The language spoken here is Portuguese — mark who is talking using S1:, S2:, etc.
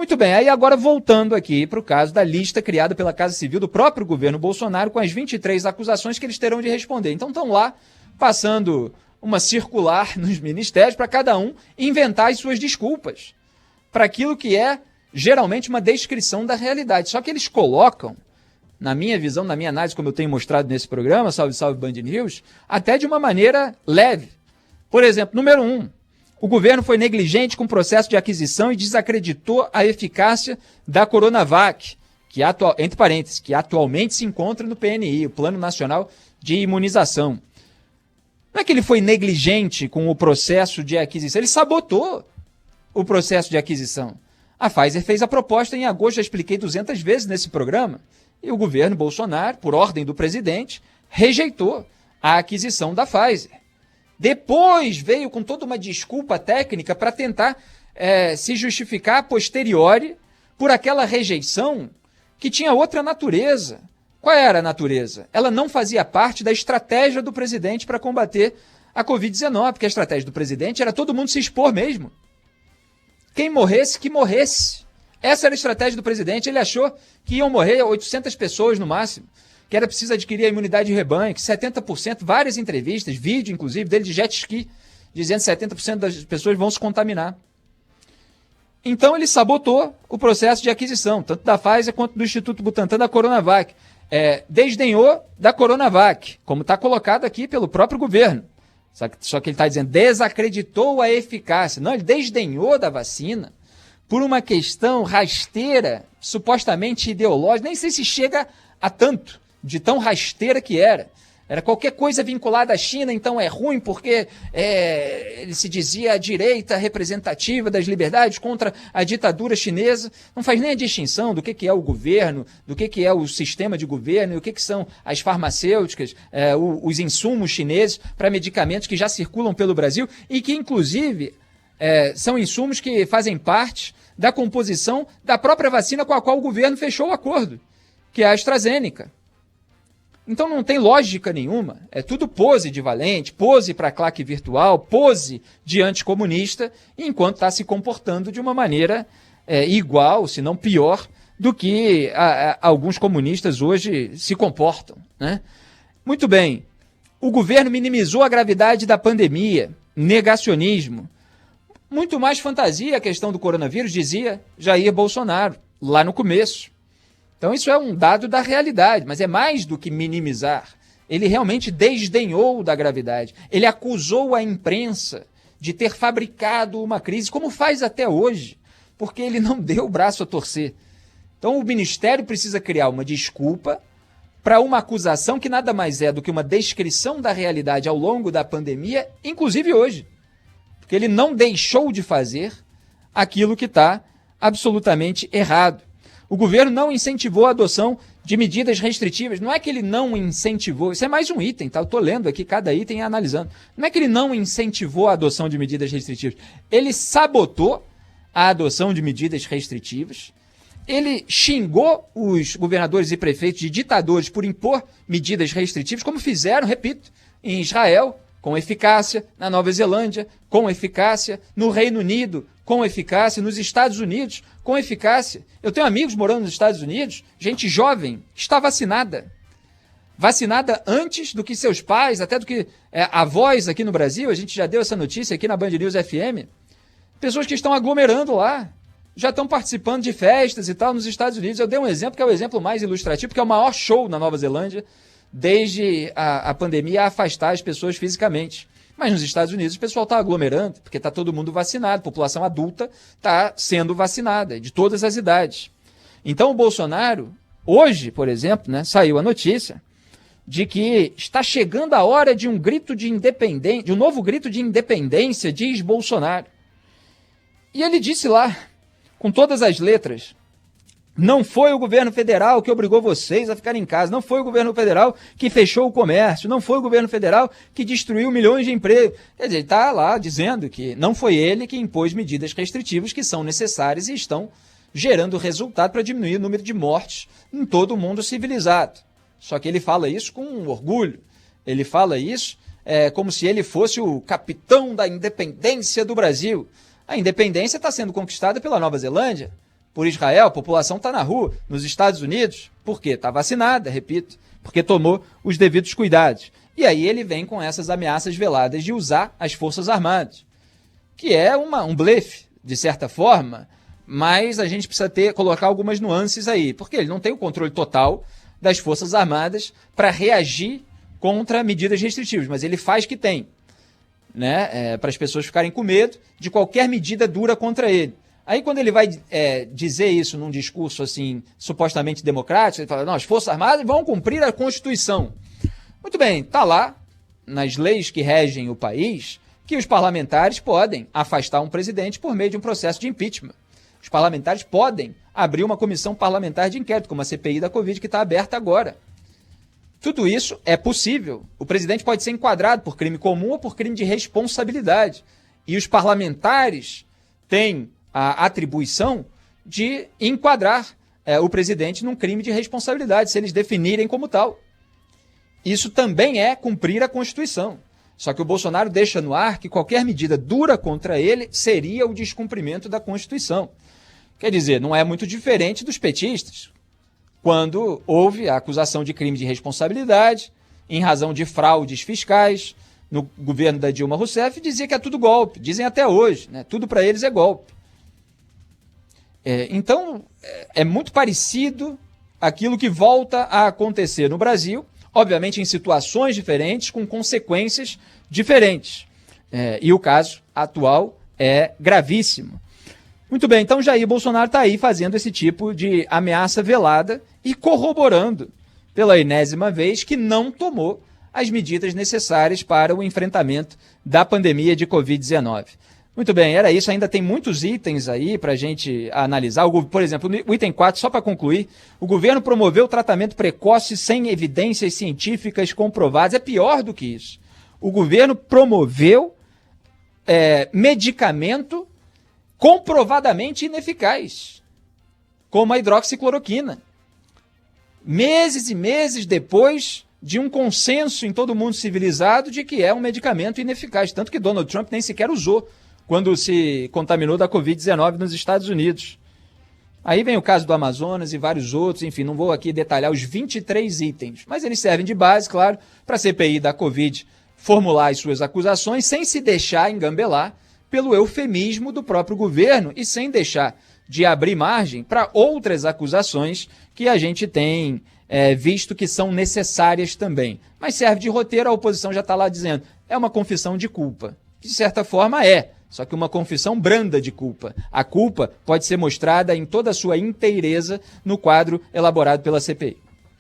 S1: Muito bem, aí agora voltando aqui para o caso da lista criada pela Casa Civil do próprio governo Bolsonaro com as 23 acusações que eles terão de responder. Então estão lá passando uma circular nos ministérios para cada um inventar as suas desculpas para aquilo que é geralmente uma descrição da realidade. Só que eles colocam, na minha visão, na minha análise, como eu tenho mostrado nesse programa, Salve Salve Band News, até de uma maneira leve. Por exemplo, número 1, o governo foi negligente com o processo de aquisição e desacreditou a eficácia da Coronavac, entre parênteses, que atualmente se encontra no PNI, o Plano Nacional de Imunização. Não é que ele foi negligente com o processo de aquisição, ele sabotou o processo de aquisição. A Pfizer fez a proposta em agosto, já expliquei 200 vezes nesse programa, e o governo Bolsonaro, por ordem do presidente, rejeitou a aquisição da Pfizer. Depois veio com toda uma desculpa técnica para tentar se justificar a posteriori por aquela rejeição que tinha outra natureza. Qual era a natureza? Ela não fazia parte da estratégia do presidente para combater a Covid-19, porque a estratégia do presidente era todo mundo se expor mesmo. Quem morresse, que morresse. Essa era a estratégia do presidente. Ele achou que iam morrer 800 pessoas no máximo, que era preciso adquirir a imunidade de rebanho, que 70%, várias entrevistas, vídeo inclusive, dele de jet ski, dizendo que 70% das pessoas vão se contaminar. Então ele sabotou o processo de aquisição, tanto da Pfizer quanto do Instituto Butantan da Coronavac. Desdenhou da Coronavac, como está colocado aqui pelo próprio governo. Só que ele está dizendo, desacreditou a eficácia. Não, ele desdenhou da vacina por uma questão rasteira, supostamente ideológica, nem sei se chega a tanto, de tão rasteira que era. Era qualquer coisa vinculada à China, então é ruim porque ele se dizia a direita representativa das liberdades contra a ditadura chinesa. Não faz nem a distinção do que é o governo, do que é o sistema de governo e o que são as farmacêuticas, os insumos chineses para medicamentos que já circulam pelo Brasil e que, inclusive, são insumos que fazem parte da composição da própria vacina com a qual o governo fechou o acordo, que é a AstraZeneca. Então não tem lógica nenhuma, é tudo pose de valente, pose para a claque virtual, pose de anticomunista, enquanto está se comportando de uma maneira igual, se não pior, do que alguns comunistas hoje se comportam, né? Muito bem, o governo minimizou a gravidade da pandemia, negacionismo, muito mais fantasia a questão do coronavírus, dizia Jair Bolsonaro, lá no começo. Então isso é um dado da realidade, mas é mais do que minimizar. Ele realmente desdenhou da gravidade. Ele acusou a imprensa de ter fabricado uma crise, como faz até hoje, porque ele não deu o braço a torcer. Então o Ministério precisa criar uma desculpa para uma acusação que nada mais é do que uma descrição da realidade ao longo da pandemia, inclusive hoje. Porque ele não deixou de fazer aquilo que está absolutamente errado. O governo não incentivou a adoção de medidas restritivas. Não é que ele não incentivou, isso é mais um item, tá? Eu estou lendo aqui cada item e analisando. Não é que ele não incentivou a adoção de medidas restritivas. Ele sabotou a adoção de medidas restritivas. Ele xingou os governadores e prefeitos de ditadores por impor medidas restritivas, como fizeram, repito, em Israel, com eficácia, na Nova Zelândia, com eficácia, no Reino Unido, com eficácia, nos Estados Unidos, com eficácia. Eu tenho amigos morando nos Estados Unidos, gente jovem, está vacinada. Vacinada antes do que seus pais, até do que avós aqui no Brasil, a gente já deu essa notícia aqui na Band News FM. Pessoas que estão aglomerando lá, já estão participando de festas e tal nos Estados Unidos. Eu dei um exemplo que é o exemplo mais ilustrativo, porque é o maior show na Nova Zelândia, desde a pandemia, a afastar as pessoas fisicamente. Mas nos Estados Unidos o pessoal está aglomerando, porque está todo mundo vacinado, a população adulta está sendo vacinada, de todas as idades. Então o Bolsonaro, hoje, por exemplo, né, saiu a notícia de que está chegando a hora de um grito de independência, de um novo grito de independência, diz Bolsonaro. E ele disse lá, com todas as letras, não foi o governo federal que obrigou vocês a ficar em casa, não foi o governo federal que fechou o comércio, não foi o governo federal que destruiu milhões de empregos. Quer dizer, ele está lá dizendo que não foi ele que impôs medidas restritivas que são necessárias e estão gerando resultado para diminuir o número de mortes em todo o mundo civilizado. Só que ele fala isso com orgulho, ele fala isso como se ele fosse o capitão da independência do Brasil. A independência está sendo conquistada pela Nova Zelândia, por Israel, a população está na rua. Nos Estados Unidos, por quê? Está vacinada, repito, porque tomou os devidos cuidados. E aí ele vem com essas ameaças veladas de usar as Forças Armadas, que é um blefe, de certa forma, mas a gente precisa colocar algumas nuances aí, porque ele não tem o controle total das Forças Armadas para reagir contra medidas restritivas, mas ele faz que tem, né, para as pessoas ficarem com medo de qualquer medida dura contra ele. Aí quando ele vai dizer isso num discurso assim supostamente democrático, ele fala, não, as Forças Armadas vão cumprir a Constituição. Muito bem, está lá nas leis que regem o país que os parlamentares podem afastar um presidente por meio de um processo de impeachment. Os parlamentares podem abrir uma comissão parlamentar de inquérito, como a CPI da Covid, que está aberta agora. Tudo isso é possível. O presidente pode ser enquadrado por crime comum ou por crime de responsabilidade. E os parlamentares têm a atribuição de enquadrar o presidente num crime de responsabilidade, se eles definirem como tal. Isso também é cumprir a Constituição. Só que o Bolsonaro deixa no ar que qualquer medida dura contra ele seria o descumprimento da Constituição. Quer dizer, não é muito diferente dos petistas, quando houve a acusação de crime de responsabilidade, em razão de fraudes fiscais, no governo da Dilma Rousseff, dizia que é tudo golpe, dizem até hoje, né? Tudo para eles é golpe. Então, é muito parecido aquilo que volta a acontecer no Brasil, obviamente em situações diferentes, com consequências diferentes. E o caso atual é gravíssimo. Muito bem, então Jair Bolsonaro está aí fazendo esse tipo de ameaça velada e corroborando pela enésima vez que não tomou as medidas necessárias para o enfrentamento da pandemia de Covid-19. Muito bem, era isso, ainda tem muitos itens aí para a gente analisar. Por exemplo, o item 4, só para concluir, o governo promoveu tratamento precoce sem evidências científicas comprovadas. É pior do que isso. O governo promoveu medicamento comprovadamente ineficaz, como a hidroxicloroquina. Meses e meses depois de um consenso em todo mundo civilizado de que é um medicamento ineficaz, tanto que Donald Trump nem sequer usou quando se contaminou da Covid-19 nos Estados Unidos. Aí vem o caso do Amazonas e vários outros, enfim, não vou aqui detalhar os 23 itens, mas eles servem de base, claro, para a CPI da Covid formular as suas acusações sem se deixar engambelar pelo eufemismo do próprio governo e sem deixar de abrir margem para outras acusações que a gente tem visto que são necessárias também. Mas serve de roteiro, a oposição já está lá dizendo, é uma confissão de culpa, que de certa forma só que uma confissão branda de culpa. A culpa pode ser mostrada em toda a sua inteireza no quadro elaborado pela CPI.